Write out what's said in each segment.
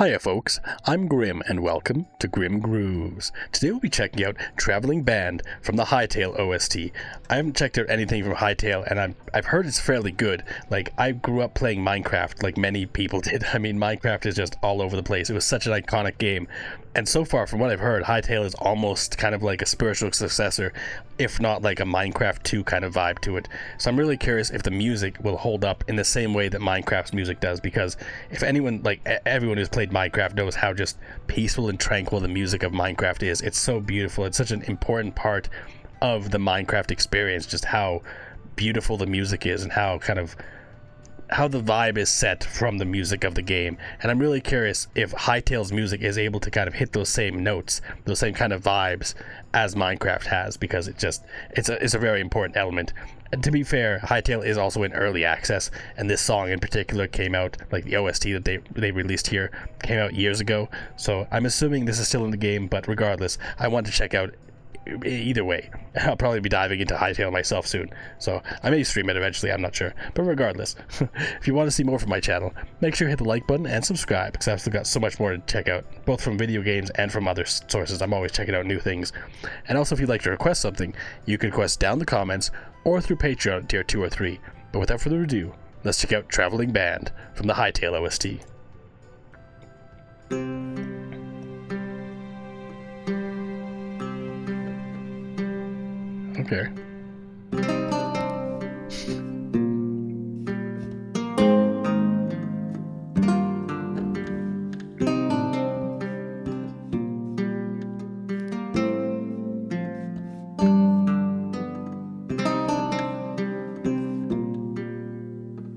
Hiya folks, I'm Grim and welcome to Grim Grooves. Today we'll be checking out Traveling Band from the Hytale OST. I haven't checked out anything from Hytale and I've heard it's fairly good. Like, I grew up playing Minecraft like many people did. I mean, Minecraft is just all over the place. It was such an iconic game. And so far, from what I've heard, Hytale is almost kind of like a spiritual successor, if not like a Minecraft 2 kind of vibe to it. So I'm really curious if the music will hold up in the same way that Minecraft's music does, because if anyone, like everyone who's played Minecraft knows how just peaceful and tranquil the music of Minecraft is. It's so beautiful. It's such an important part of the Minecraft experience, just how beautiful the music is and how the vibe is set from the music of the game. And I'm really curious if Hytale's music is able to kind of hit those same notes, those same kind of vibes as Minecraft has, because it's a very important element. And to be fair, Hytale is also in early access, and this song in particular came out, like the OST that they released here, came out years ago. So I'm assuming this is still in the game, but regardless, I want to check out either way. I'll probably be diving into Hytale myself soon, so I may stream it eventually, I'm not sure. But regardless, if you want to see more from my channel, make sure you hit the like button and subscribe, because I've still got so much more to check out, both from video games and from other sources. I'm always checking out new things. And also, if you'd like to request something, you can request down in the comments or through Patreon tier 2 or 3. But without further ado, let's check out Traveling Band from the Hytale OST. Okay.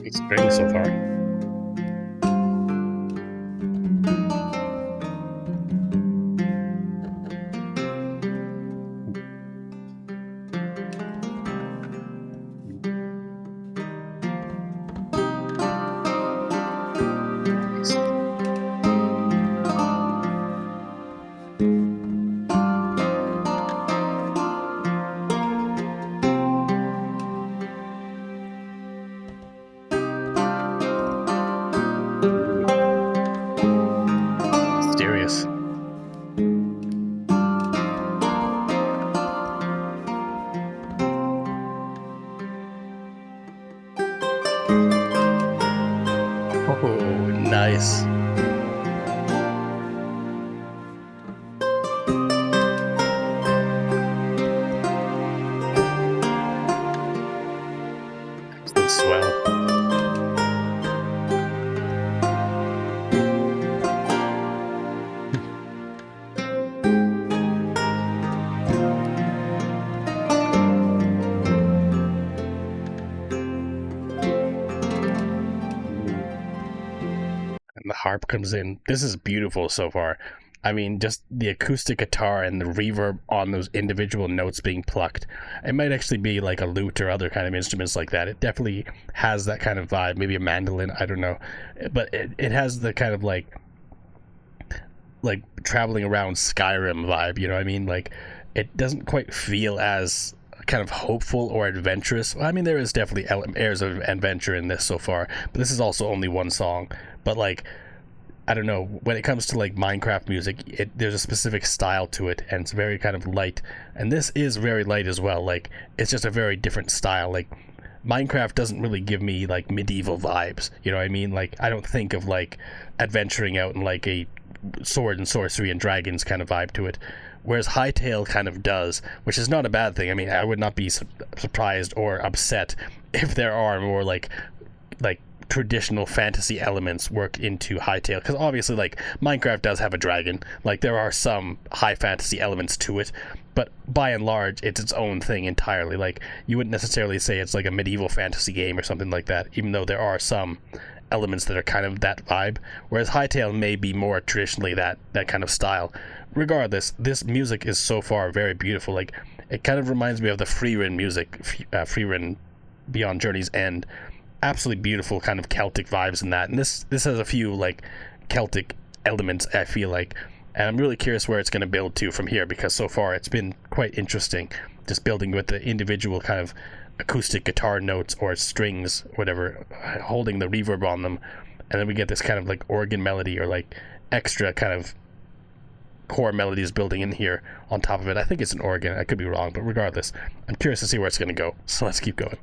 It's great so far. Mysterious. Oh, nice. Absolute swell. And the harp comes in. This is beautiful so far. I mean, just the acoustic guitar and the reverb on those individual notes being plucked. It might actually be like a lute or other kind of instruments like that. It definitely has that kind of vibe. Maybe a mandolin, I don't know. But it has the kind of like traveling around Skyrim vibe, you know what I mean? Like, it doesn't quite feel as kind of hopeful or adventurous. Well, I mean, there is definitely airs of adventure in this so far, but this is also only one song. But like, I don't know, when it comes to like Minecraft music, there's a specific style to it, and it's very kind of light, and this is very light as well. Like, it's just a very different style. Like, Minecraft doesn't really give me like medieval vibes, you know what I mean? Like, I don't think of like adventuring out in like a sword and sorcery and dragons kind of vibe to it, whereas Hytale kind of does, which is not a bad thing. I mean, I would not be surprised or upset if there are more like traditional fantasy elements work into Hytale, because obviously like Minecraft does have a dragon, like there are some high fantasy elements to it, but by and large it's its own thing entirely. Like, you wouldn't necessarily say it's like a medieval fantasy game or something like that, even though there are some elements that are kind of that vibe, whereas Hytale may be more traditionally that kind of style. Regardless, this music is so far very beautiful. Like, it kind of reminds me of the Freerin music, Freerin Beyond Journey's End. Absolutely beautiful kind of Celtic vibes in that, and this has a few like Celtic elements, I feel like, and I'm really curious where it's going to build to from here, because so far it's been quite interesting, just building with the individual kind of acoustic guitar notes or strings, whatever, holding the reverb on them, and then we get this kind of like organ melody or like extra kind of core melodies building in here on top of it. I think it's an organ. I could be wrong, but regardless, I'm curious to see where it's going to go. So let's keep going.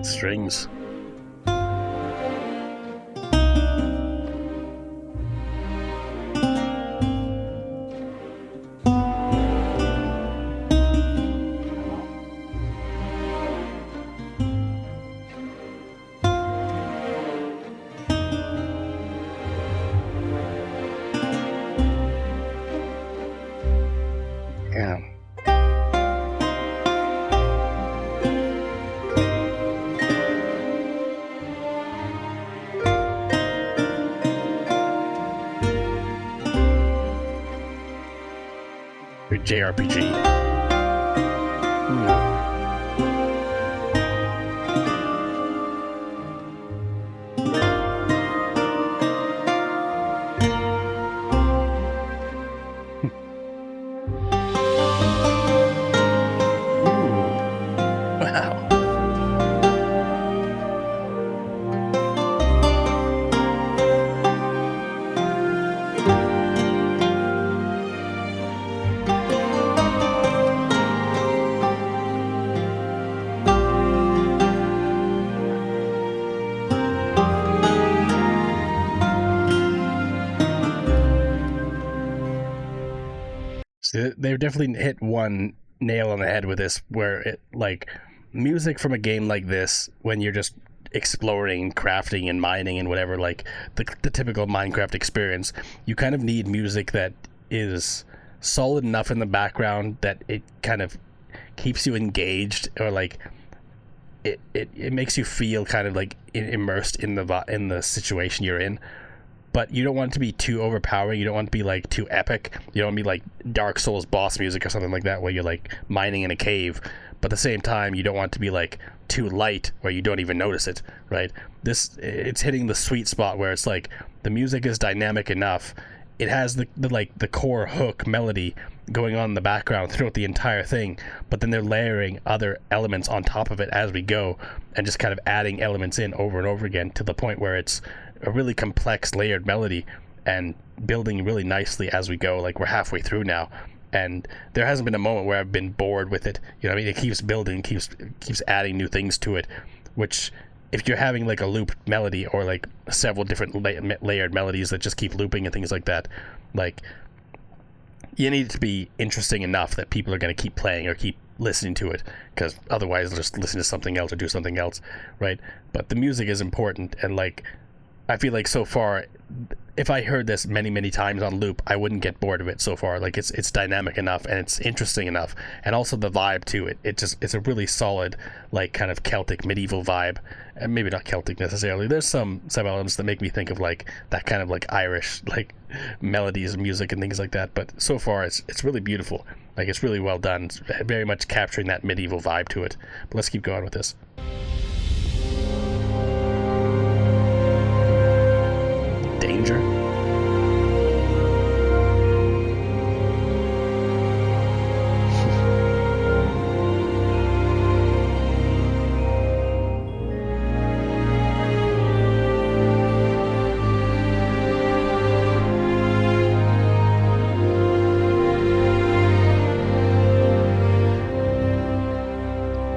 Strings. Yeah. JRPG. Wow. So they've definitely hit one nail on the head with this, where it, like, music from a game like this, when you're just exploring, crafting, and mining and whatever, like the typical Minecraft experience, you kind of need music that is solid enough in the background that it kind of keeps you engaged, or like it makes you feel kind of like immersed in the situation you're in. But you don't want it to be too overpowering. You don't want it to be like too epic. You don't want it to be like Dark Souls boss music or something like that, where you're like mining in a cave. But at the same time, you don't want it to be like too light where you don't even notice it, right? It's hitting the sweet spot where it's like the music is dynamic enough. It has the core hook melody going on in the background throughout the entire thing, but then they're layering other elements on top of it as we go, and just kind of adding elements in over and over again to the point where it's a really complex layered melody and building really nicely as we go. Like, we're halfway through now, and there hasn't been a moment where I've been bored with it. You know what I mean? It keeps building, keeps adding new things to it, which, if you're having like a looped melody or like several different layered melodies that just keep looping and things like that, like, you need it to be interesting enough that people are going to keep playing or keep listening to it, because otherwise they'll just listen to something else or do something else, right? But the music is important, and like, I feel like so far, if I heard this many times on loop, I wouldn't get bored of it so far. Like, it's dynamic enough and it's interesting enough, and also the vibe to it. It's a really solid, like, kind of Celtic medieval vibe, and maybe not Celtic necessarily. There's some elements that make me think of like that kind of like Irish like melodies, music, and things like that. But so far, it's really beautiful. Like, it's really well done. It's very much capturing that medieval vibe to it. But let's keep going with this. Danger.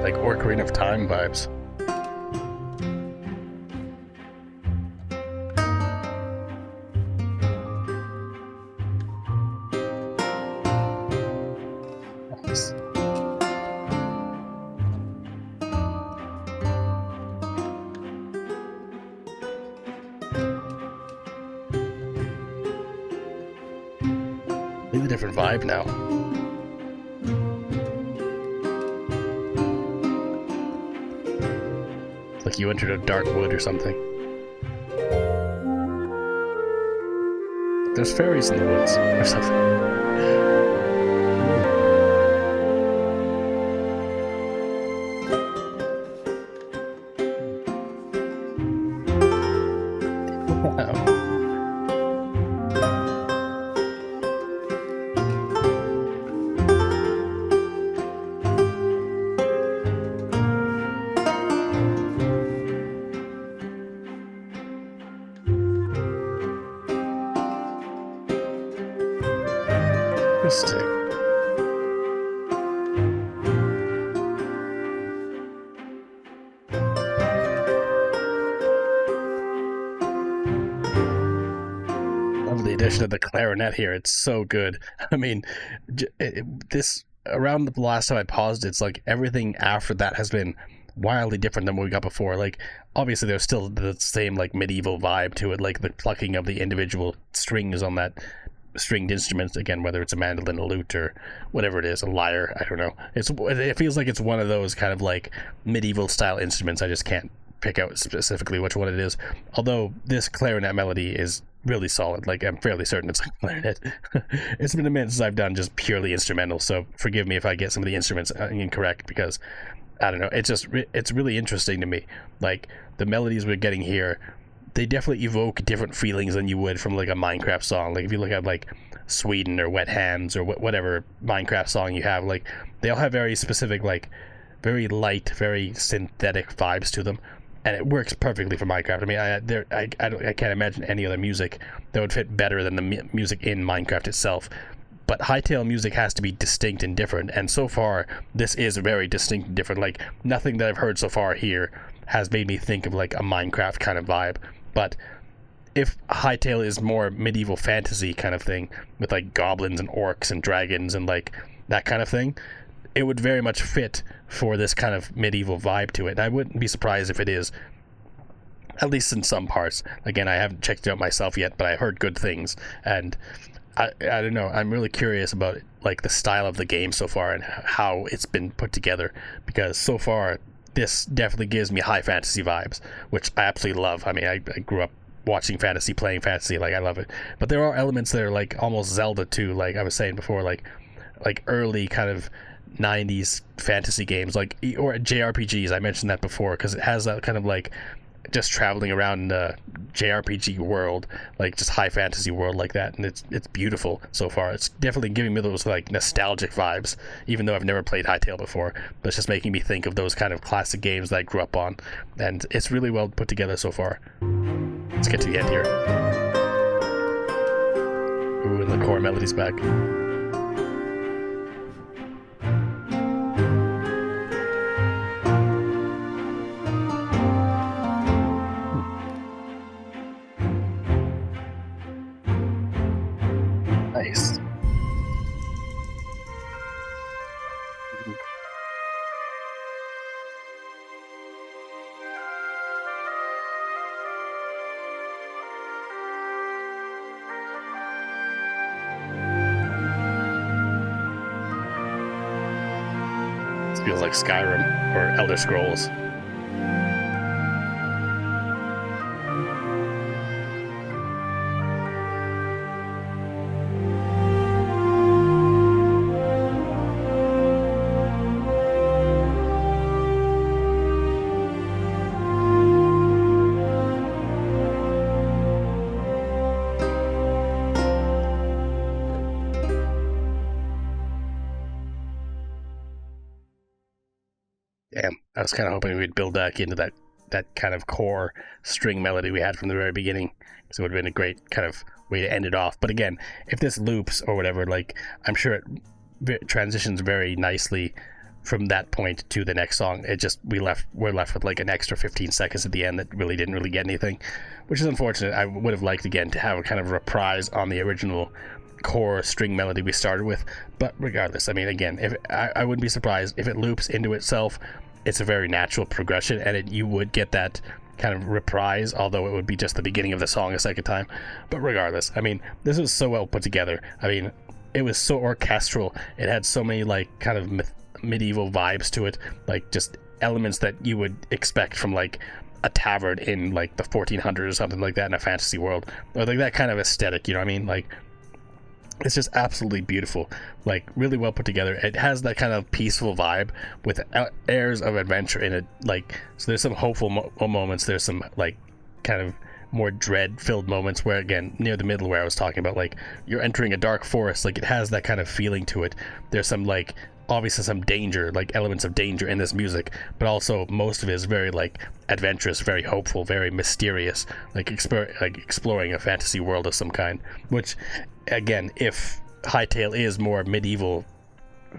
Like Ocarina of Time vibes. Really different vibe now. It's like you entered a dark wood or something. There's fairies in the woods or something. Interesting. Love the addition of the clarinet here. It's so good. I mean, this around the last time I paused, it's like everything after that has been wildly different than what we got before. Like, obviously there's still the same like medieval vibe to it, like the plucking of the individual strings on that stringed instruments, again, whether it's a mandolin, a lute, or whatever it is, a lyre, I don't know. It feels like it's one of those kind of like medieval style instruments. I just can't pick out specifically which one it is, although this clarinet melody is really solid. Like, I'm fairly certain it's a clarinet. It's been a minute since I've done just purely instrumental, so forgive me if I get some of the instruments incorrect, because I don't know, it's really interesting to me. Like, the melodies we're getting here, they definitely evoke different feelings than you would from like a Minecraft song. Like, if you look at like Sweden or Wet Hands or whatever Minecraft song you have, like, they all have very specific, like, very light, very synthetic vibes to them, and it works perfectly for Minecraft. I mean, I can't imagine any other music that would fit better than the music in Minecraft itself. But Hytale music has to be distinct and different, and so far this is very distinct and different. Like, nothing that I've heard so far here has made me think of like a Minecraft kind of vibe. But if Hytale is more medieval fantasy kind of thing, with like goblins and orcs and dragons and like that kind of thing, it would very much fit for this kind of medieval vibe to it. I wouldn't be surprised if it is, at least in some parts. Again, I haven't checked it out myself yet, but I heard good things, and I don't know, I'm really curious about like the style of the game so far and how it's been put together, because so far this definitely gives me high fantasy vibes, which I absolutely love. I mean, I grew up watching fantasy, playing fantasy, like, I love it. But there are elements that are like almost Zelda too, like I was saying before, like early kind of 90s fantasy games, like, or JRPGs. I mentioned that before because it has that kind of like just traveling around in the JRPG world, like just high fantasy world like that, and it's beautiful so far. It's definitely giving me those like nostalgic vibes, even though I've never played Hytale before, but it's just making me think of those kind of classic games that I grew up on, and it's really well put together so far. Let's get to the end here. Ooh, and the core melody's back. Nice. This feels like Skyrim or Elder Scrolls. Damn, I was kind of hoping we'd build back into that kind of core string melody we had from the very beginning, because it would have been a great kind of way to end it off. But again, if this loops or whatever, like, I'm sure it transitions very nicely from that point to the next song. It just, we're left with like an extra 15 seconds at the end that really didn't really get anything, which is unfortunate. I would have liked, again, to have a kind of reprise on the original core string melody we started with. But regardless, I mean, again, if I wouldn't be surprised if it loops into itself. It's a very natural progression, and you would get that kind of reprise, although it would be just the beginning of the song a second time. But regardless, I mean, this was so well put together. I mean, it was so orchestral. It had so many like kind of medieval vibes to it, like just elements that you would expect from like a tavern in like the 1400s or something like that in a fantasy world, or like that kind of aesthetic, you know what I mean? Like, it's just absolutely beautiful, like really well put together. It has that kind of peaceful vibe with airs of adventure in it, like, so there's some hopeful moments, there's some like kind of more dread filled moments where, again, near the middle where I was talking about, like, you're entering a dark forest, like it has that kind of feeling to it. There's some like obviously some danger, like elements of danger in this music, but also most of it is very like adventurous, very hopeful, very mysterious, like exploring a fantasy world of some kind, which, again, if Hytale is more medieval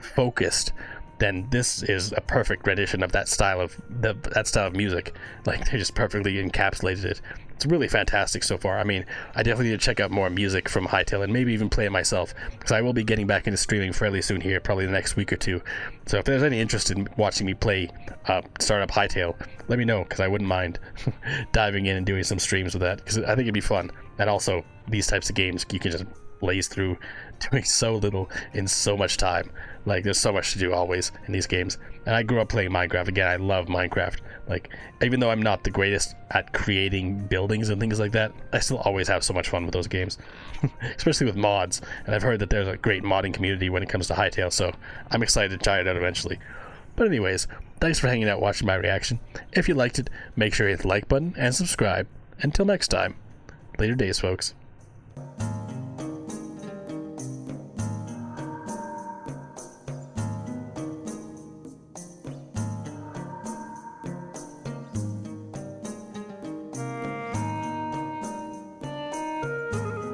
focused, then this is a perfect rendition of that style of music. Like, they just perfectly encapsulated it. It's really fantastic so far. I mean, I definitely need to check out more music from Hytale and maybe even play it myself, because I will be getting back into streaming fairly soon here, probably the next week or two. So if there's any interest in watching me play Startup Hytale, let me know, because I wouldn't mind diving in and doing some streams with that, because I think it'd be fun. And also, these types of games you can just blaze through doing so little in so much time. Like, there's so much to do always in these games. And I grew up playing Minecraft. Again, I love Minecraft. Like, even though I'm not the greatest at creating buildings and things like that, I still always have so much fun with those games. Especially with mods. And I've heard that there's a great modding community when it comes to Hytale, so I'm excited to try it out eventually. But anyways, thanks for hanging out watching my reaction. If you liked it, make sure you hit the like button and subscribe. Until next time, later days, folks.